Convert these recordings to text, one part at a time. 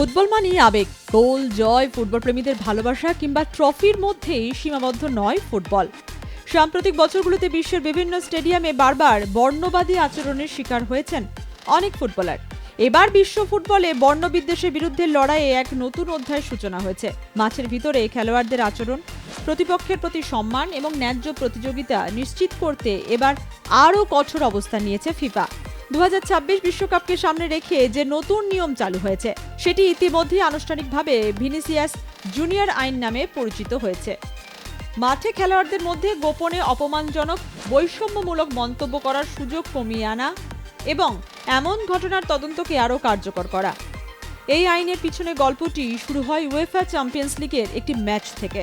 Football মানেই আবেগ, গোল, জয়, football প্রেমীদের ভালোবাসা কিংবা ট্রফির মধ্যেই সীমাবদ্ধ নয় ফুটবল। সাম্প্রতিক বছরগুলোতে বিশ্বের বিভিন্ন স্টেডিয়ামে বারবার বর্ণবাদী আচরণের শিকার হয়েছেন অনেক ফুটবলার। এবার বিশ্ব ফুটবলে বর্ণবিদ্বেষের বিরুদ্ধে লড়াইয়ে এক নতুন অধ্যায়ের সূচনা হয়েছে। মাঠের ভিতরে খেলোয়াড়দের আচরণ, প্রতিপক্ষের প্রতি সম্মান এবং ন্যায্য প্রতিযোগিতা নিশ্চিত করতে এবার আরও কঠোর অবস্থান নিয়েছে ফিফা। 2026 বিশ্বকাপকে সামনে রেখে যে নতুন নিয়ম চালু হয়েছে সেটি ইতিমধ্যেই আনুষ্ঠানিকভাবে ভিনিসিয়াস জুনিয়র আইন নামে পরিচিত হয়েছে। মাঠে খেলোয়াড়দের মধ্যে গোপনে অপমানজনক, বৈষম্যমূলক মন্তব্য করার সুযোগ কমিয়ে আনা এবং এমন ঘটনার তদন্তকে আরও কার্যকর করা। এই আইনের পিছনে গল্পটি শুরু হয় উয়েফা চ্যাম্পিয়ন্স লিগের একটি ম্যাচ থেকে।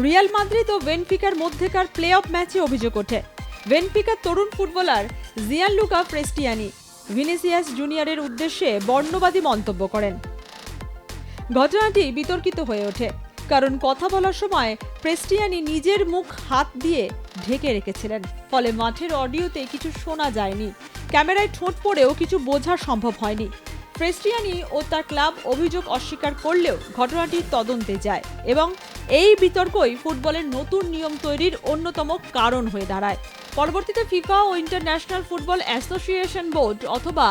রিয়াল মাদ্রিদ ও বেনফিকার মধ্যেকার প্লে অফ ম্যাচে অভিযোগ ওঠে বেনফিকার তরুণ ফুটবলার জিয়ানলুকা প্রেস্টিয়ানি ভিনিসিয়াস জুনিয়রের উদ্দেশ্যে বর্ণবাদী মন্তব্য করেন। ঘটনাটি বিতর্কিত হয়ে ওঠে কারণ কথা বলার সময় প্রেস্টিয়ানি নিজের মুখ হাত দিয়ে ঢেকে রেখেছিলেন, ফলে মাঠের অডিওতে কিছু শোনা যায়নি। ক্যামেরায় ঠোঁট পড়েও কিছু বোঝা সম্ভব হয়নি। প্রেস্টিয়ানি ও তার ক্লাব অভিযোগ অস্বীকার করলেও ঘটনাটি তদন্তে যায় এবং এই বিতর্কই ফুটবলের নতুন নিয়ম তৈরির অন্যতম কারণ হয়ে দাঁড়ায়। পরবর্তীতে ফিফা ও ইন্টারন্যাশনাল ফুটবল অ্যাসোসিয়েশন বোর্ড অথবা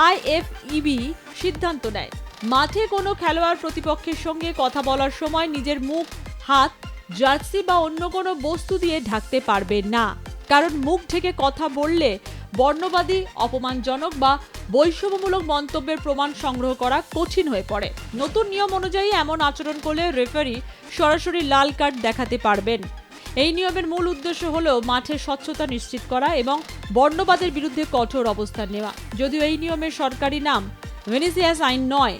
আইএফইবি সিদ্ধান্ত নেয়, মাঠে কোনো খেলোয়াড় প্রতিপক্ষের সঙ্গে কথা বলার সময় নিজের মুখ, হাত, জার্সি বা অন্য কোনো বস্তু দিয়ে ঢাকতে পারবে না, কারণ মুখ ঢেকে কথা বললে বর্ণবাদী, অপমানজনক বা বৈষম্যমূলক মন্তব্যের প্রমাণ সংগ্রহ করা কঠিন হয়ে পড়ে। নতুন নিয়ম অনুযায়ী এমন আচরণ করলে রেফারি সরাসরি লাল কার্ড দেখাতে পারবেন। এই নিয়মের মূল উদ্দেশ্য হল মাঠে স্বচ্ছতা নিশ্চিত করা এবং বর্ণবাদের বিরুদ্ধে কঠোর অবস্থান নেওয়া। যদিও এই নিয়মের সরকারি নাম ভিনিসিয়াস আইন নয়,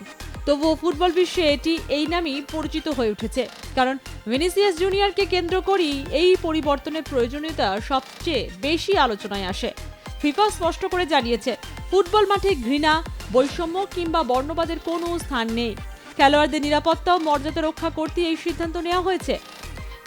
তবুও ফুটবল বিশ্বে এটি এই নামই পরিচিত হয়ে উঠেছে, কারণ ভিনিসিয়াস জুনিয়রকে কেন্দ্র করেই এই পরিবর্তনের প্রয়োজনীয়তা সবচেয়ে বেশি আলোচনায় আসে। ফিফা স্পষ্ট করে জানিয়েছে, ফুটবল মাঠে ঘৃণা, বৈষম্য কিংবা বর্ণবাদের কোনো স্থান নেই। খেলোয়াড়দের নিরাপত্তা ও মর্যাদা রক্ষা করতে এই সিদ্ধান্ত নেওয়া হয়েছে।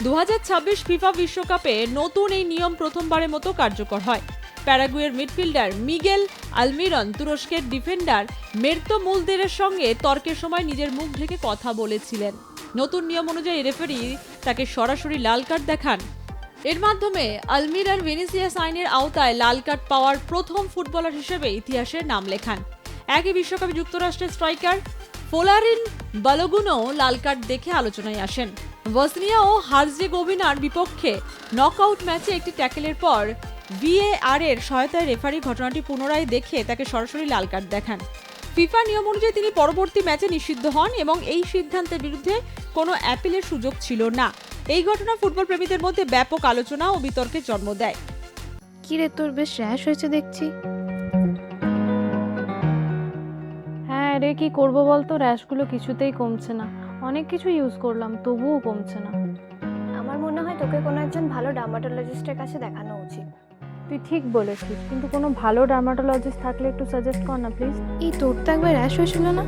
2026 ফিফা বিশ্বকাপে নতুন এই নিয়ম প্রথমবারের মতো কার্যকর হয়। প্যারাগুয়ের মিডফিল্ডার মিগেল আলমিরন তুরস্কের ডিফেন্ডার মেরতো মুলদেরের সঙ্গে তর্কের সময় নিজের মুখ ঢেকে কথা বলেছিলেন। নতুন নিয়ম অনুযায়ী রেফারি তাকে সরাসরি লাল কার্ড দেখান। এর মাধ্যমে আলমিরান ভিনিসিয়াস আইনের আওতায় লাল কার্ড পাওয়ার প্রথম ফুটবলার হিসেবে ইতিহাসে নাম লেখান। একই বিশ্বকাপে যুক্তরাষ্ট্রের স্ট্রাইকার ফোলারিন বালোগুনও লাল কার্ড দেখে আলোচনায় আসেন। বসনিয়া ও হার্জেগোভিনার বিপক্ষে নকআউট ম্যাচে একটি ট্যাকেলের পর ভিএআর এর সহায়তায় রেফারি ঘটনাটি পুনরায় দেখে তাকে সরাসরি লাল কার্ড দেখান। ফিফা নিয়ম অনুযায়ী তিনি পরবর্তী ম্যাচে নিষিদ্ধ হন এবং এই সিদ্ধান্তের বিরুদ্ধে কোনো অ্যাপিলের সুযোগ ছিল না। এই ঘটনা ফুটবল প্রেমীদের মধ্যে ব্যাপক আলোচনা ও বিতর্কের জন্ম দেয়। কি রে, তোর বেশ র্যাশ হয়েছে দেখছি। হ্যাঁ রে, কি করবো বলতো, র্যাশগুলো কিছুতেই কমছে না। অনেক কিছু ইউজ করলাম তবুও কমছে না। আমার মনে হয় তোকে কোনো একজন ভালো ডার্মাটোলজিস্টের কাছে দেখানো উচিত। তুই ঠিক বলেছিস, কিন্তু কোনো ভালো ডার্মাটোলজিস্ট থাকলে একটু সাজেস্ট কর না প্লিজ। এই তোর তো একবার র্যাশ হয়েছিল না?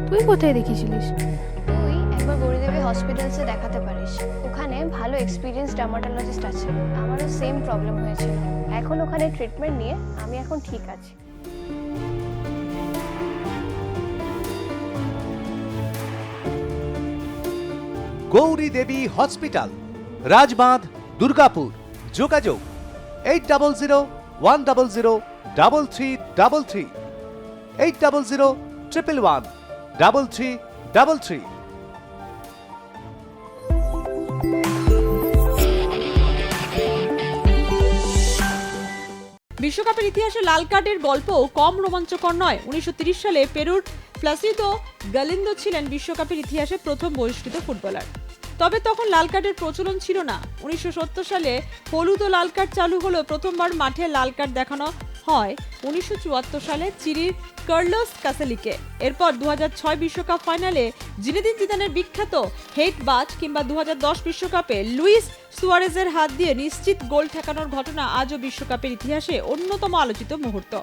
তুই কোথায় দেখিয়েছিলিস? তুই একবার গৌরীদেবী হসপিটালসে দেখাতে পারিস, ওখানে ভালো এক্সপিরিয়েন্স ডার্মাটোলজিস্ট আছে। আমারও সেম প্রবলেম হয়েছিল, এখন ওখানে ট্রিটমেন্ট নিয়ে আমি এখন ঠিক আছি। গৌরী দেবী হসপিটাল, রাজবাঁধ, দুর্গাপুর। যোগাযোগ 8001003333, 8001113333। বিশ্বকাপের ইতিহাসে লাল কার্ডের গল্প কম রোমাঞ্চকর নয়। 1930 সালে পেরুর প্লাসিদো গালিন্দো ছিলেন বিশ্বকাপের ইতিহাসে প্রথম বহিষ্কৃত ফুটবলার। তবে তখন লাল কার্ডের প্রচলন ছিল না। 1970 সালে হলুদ ও লাল কার্ড চালু হলো। প্রথমবার মাঠে লাল কার্ড দেখানো হয় 1974 সালে চিলির কার্লোস কাসেলিকে। এরপর 2006 বিশ্বকাপ ফাইনালে জিনেদিন জিদানের বিখ্যাত হেড বাট কিংবা 2010 বিশ্বকাপে লুইস সুয়ারেজের হাত দিয়ে নিশ্চিত গোল ঠেকানোর ঘটনা আজও বিশ্বকাপের ইতিহাসে অন্যতম আলোচিত মুহূর্ত।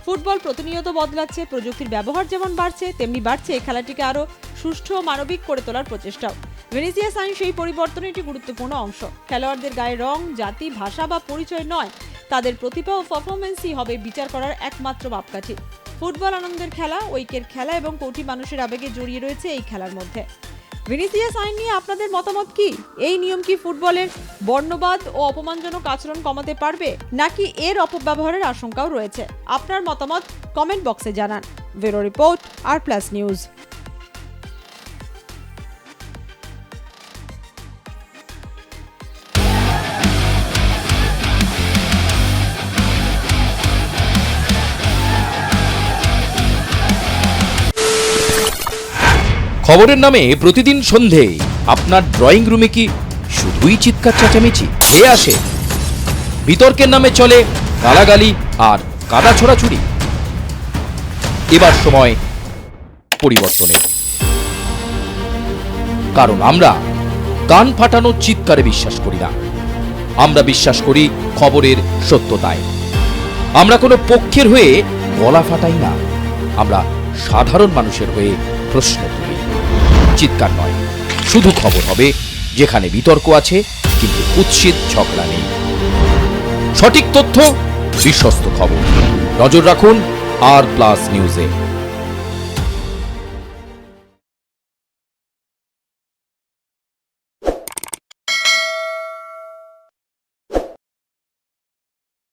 ফুটবল প্রতিনিয়ত বদলাচ্ছে, প্রযুক্তির ব্যবহার যেমন বাড়ছে তেমনি বাড়ছে খেলাটিকে আরও সুষ্ঠু ও মানবিক করে তোলার প্রচেষ্টাও। ভিনিসিয়াস আইন সেই পরিবর্তনের একটি গুরুত্বপূর্ণ অংশ। খেলোয়াড়দের গায়ে রং, জাতি, ভাষা বা পরিচয় নয়, তাদের প্রতিভা ও পারফরমেন্সই হবে বিচার করার একমাত্র মাপকাঠি। ফুটবল আনন্দের খেলা, ঐক্যের খেলা এবং কোটি মানুষের আবেগে জড়িয়ে রয়েছে এই খেলার মধ্যে। ভিনিসিয়াস আইন নিয়ে আপনাদের মতামত কি? এই নিয়ম কি ফুটবলের বর্ণবাদ ও অপমানজনক আচরণ কমাতে পারবে, নাকি এর অপব্যবহারের আশঙ্কাও রয়েছে? আপনার মতামত কমেন্ট বক্সে জানান। ব্যুরো রিপোর্ট, আর+ নিউজ। খবরের নামে প্রতিদিন সন্ধে আপনার ড্রয়িং রুমে কি শুধুই চিৎকার চেঁচামেচি হে আসে? বিতর্কের নামে চলে গালাগালি আর কাদা ছোড়াছুড়ি। এবার সময় পরিবর্তনের, কারণ আমরা কান ফাটানো চিৎকারে বিশ্বাস করি না। আমরা বিশ্বাস করি খবরের সত্যতায়। আমরা কোনো পক্ষের হয়ে গলা ফাটাই না, আমরা সাধারণ মানুষের হয়ে প্রশ্ন তুলি। চিৎকার নয়, শুধু খবর হবে যেখানে বিতর্ক আছে কিন্তু কুৎসিত ঝগড়া নেই। সঠিক তথ্য, বিশ্বস্ত খবর। নজর রাখুন আর+ নিউজে।